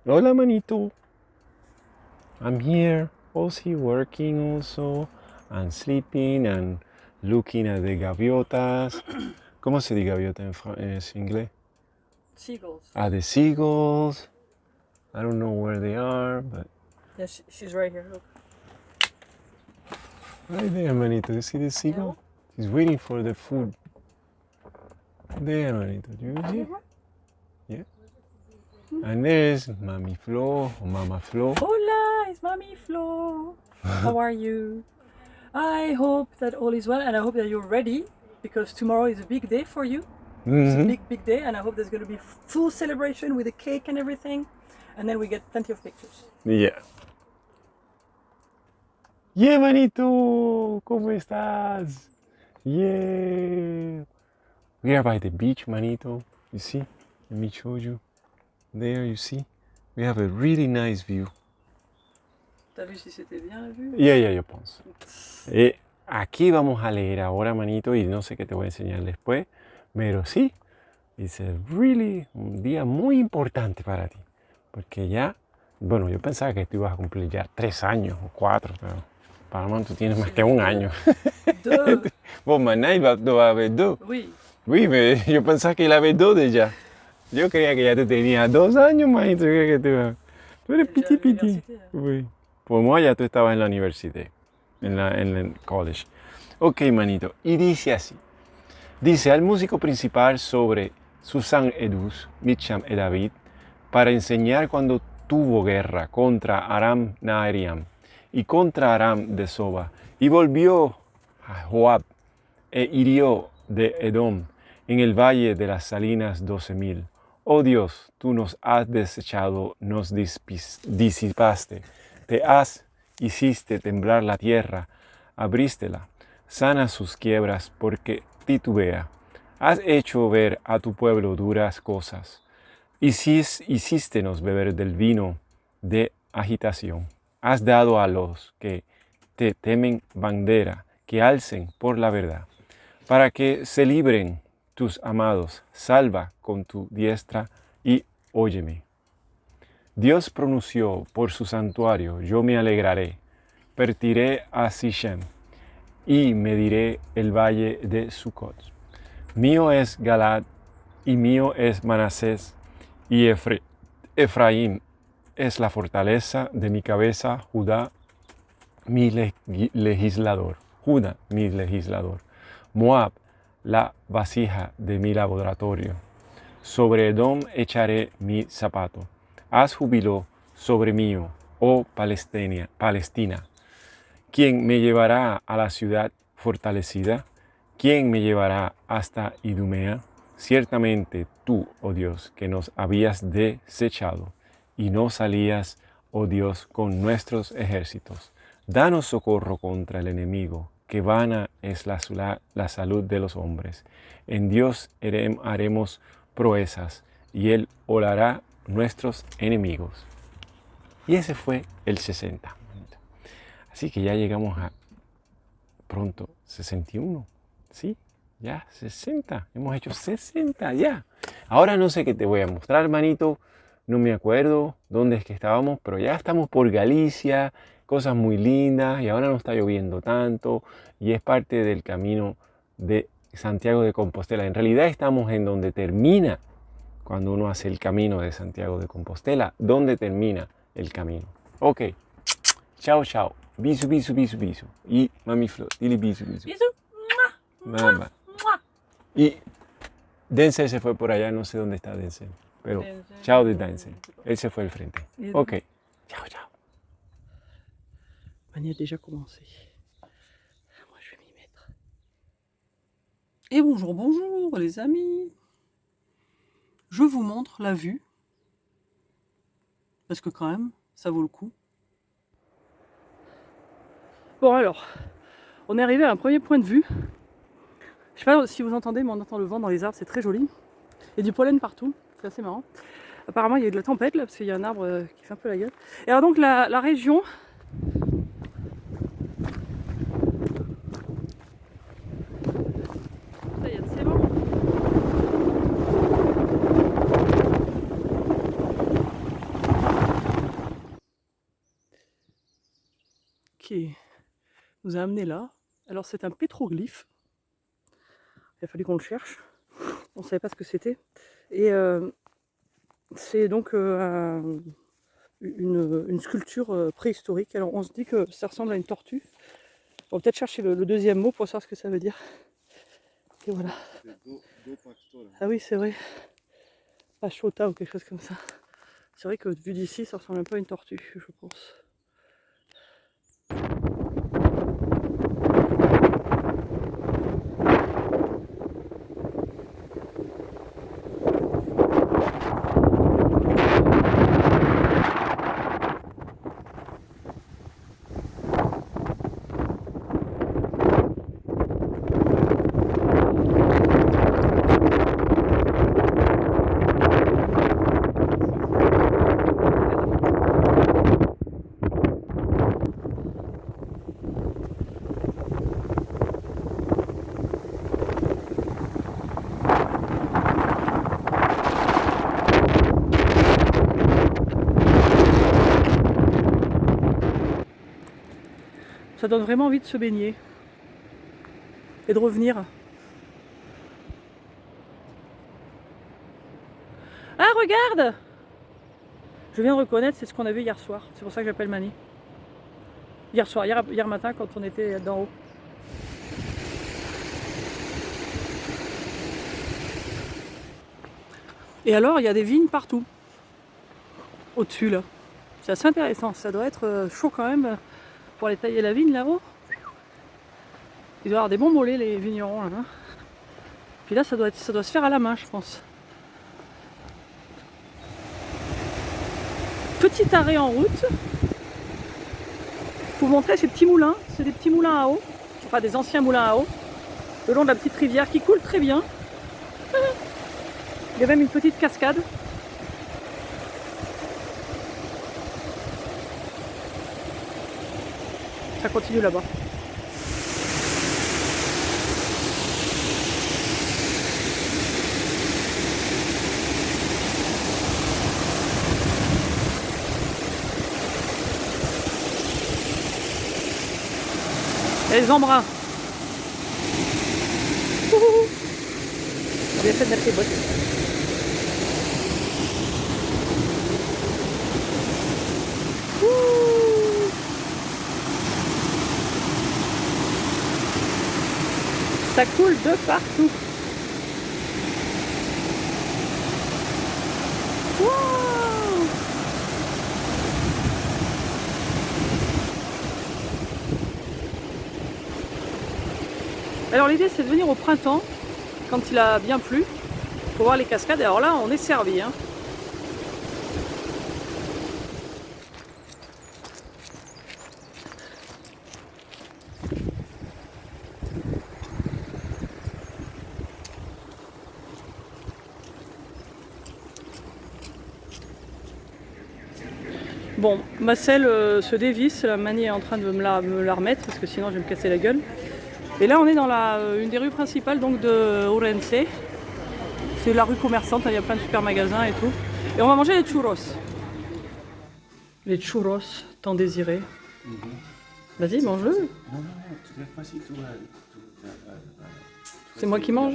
Hola, manito. I'm here, also working also, and sleeping and looking at the gaviotas. ¿Cómo se dice gaviota en inglés? Seagulls. The seagulls. I don't know where they are, but Yeah, she's right here. Look. right there, manito. You see the seagull? She's waiting for the food. There, manito. Do you see? Yeah. And there's Mami Flo or Mama Flo. Hola, it's Mommy Flo. How are you? I hope that all is well, and I hope that you're ready because tomorrow is a big day for you. It's a big day, and I hope there's going to be full celebration with a cake and everything, and then we get plenty of pictures. Yeah. Yeah, manito. ¿Cómo estás? Yeah. We are by the beach, manito. You see? Let me show you. There, you see? We have a really nice view. T'as vu si c'était bien la vue? Yeah, yo pienso. Aquí vamos a leer ahora, manito, y no sé qué te voy a enseñar después, pero sí, es really un día muy importante para ti, porque ya, bueno, yo pensaba que tú ibas a cumplir ya 3 años o 4, pero para mí tú tienes más que un año. Deux. Bon, maintenant, il va haber 2. Oui. Oui, mais yo pensaba que él había 2 déjà. Yo creía que ya tú tenías 2 años, manito, que tú eres Déjà à piti. l'université, hein. Oui. Por moi, ya tú estabas en la universidad, en el college. Ok, manito. Y dice así. Dice al músico principal sobre Susan Edus, Mitcham y David, para enseñar cuando tuvo guerra contra Aram Nahariam y contra Aram de Soba, y volvió a Joab e hirió de Edom en el valle de las salinas 12,000. Oh Dios, tú nos has desechado, nos disipaste, hiciste temblar la tierra, abrístela, sana sus quiebras porque titubea. Has hecho ver a tu pueblo duras cosas. Hicístenos beber del vino de agitación. Has dado a los que te temen bandera, que alcen por la verdad, para que se libren tus amados. Salva con tu diestra y óyeme. Dios pronunció por su santuario, yo me alegraré. Partiré a Sichem y mediré el valle de Sucot. Mío es Galad y mío es Manasés y Efraín es la fortaleza de mi cabeza, Judá mi legislador. Judá mi legislador. Moab la vasija de mi laboratorio. Sobre Edom echaré mi zapato. Haz júbilo sobre mí, oh Palestina. ¿Quién me llevará a la ciudad fortalecida? ¿Quién me llevará hasta Idumea? Ciertamente tú, oh Dios, que nos habías desechado y no salías, oh Dios, con nuestros ejércitos. Danos socorro contra el enemigo, que vana es la salud de los hombres. En Dios haremos proezas y Él olará nuestros enemigos. Y ese fue el 60. Así que ya llegamos a pronto 61, ¿sí? Ya 60, hemos hecho 60 ya. Ahora no sé qué te voy a mostrar, hermanito, no me acuerdo dónde es que estábamos, pero ya estamos por Galicia, cosas muy lindas y ahora no está lloviendo tanto y es parte del camino de Santiago de Compostela. En realidad estamos en donde termina, cuando uno hace el camino de Santiago de Compostela, donde termina el camino. Ok, chao, chao. Bisu. Y Mami Flo, dile bisu. Bisous. Mamá. Y Denzel se fue por allá, no sé dónde está Denzel. Pero Denzel, chao de Denzel. Él se fue al frente. Et Ok. Chao. Mani a déjà commencé. Moi, je vais m'y mettre. Et bonjour les amis. Je vous montre la vue. Parce que quand même, ça vaut le coup. Bon alors, on est arrivé à un premier point de vue. Je sais pas si vous entendez, mais on entend le vent dans les arbres, c'est très joli. Il y a du pollen partout, c'est assez marrant. Apparemment, il y a eu de la tempête là, parce qu'il y a un arbre qui fait un peu la gueule. Et alors donc la région... Ça y est, c'est bon. qui nous a amenés là. Alors c'est un pétroglyphe. Il a fallu qu'on le cherche. On ne savait pas ce que c'était. Et c'est donc une sculpture préhistorique. Alors on se dit que ça ressemble à une tortue. On va peut-être chercher le deuxième mot pour savoir ce que ça veut dire. Et voilà. Ah oui, c'est vrai. Pachota ou quelque chose comme ça. C'est vrai que vu d'ici, ça ressemble un peu à une tortue, je pense. Ça donne vraiment envie de se baigner et de revenir. Ah, regarde! Je viens de reconnaître, c'est ce qu'on a vu hier soir. C'est pour ça que j'appelle Mani. Hier soir, hier matin, quand on était d'en haut. Et alors, il y a des vignes partout. Au-dessus, là. C'est assez intéressant. Ça doit être chaud quand même pour aller tailler la vigne là-haut. Il doit y avoir des bons mollets, les vignerons. Là, hein. Puis là, ça doit se faire à la main, je pense. Petit arrêt en route. Pour vous montrer ces petits moulins. C'est des petits moulins à eau. Enfin, des anciens moulins à eau. Le long de la petite rivière qui coule très bien. Il y a même une petite cascade. Ça continue là-bas. Et les embruns. J'ai fait de mettre les bottes. Ça coule de partout. Wow. Alors l'idée c'est de venir au printemps, quand il a bien plu, pour voir les cascades. Alors là on est servi. Hein. Bon, ma selle se dévisse, la Mani est en train de me la remettre parce que sinon je vais me casser la gueule. Et là on est dans une des rues principales donc de Ourense. C'est la rue commerçante, il y a plein de super magasins et tout. Et on va manger les churros. Les churros, tant désirés. Vas-y, mange-le. Non, non, tu l'as facile, C'est moi qui mange.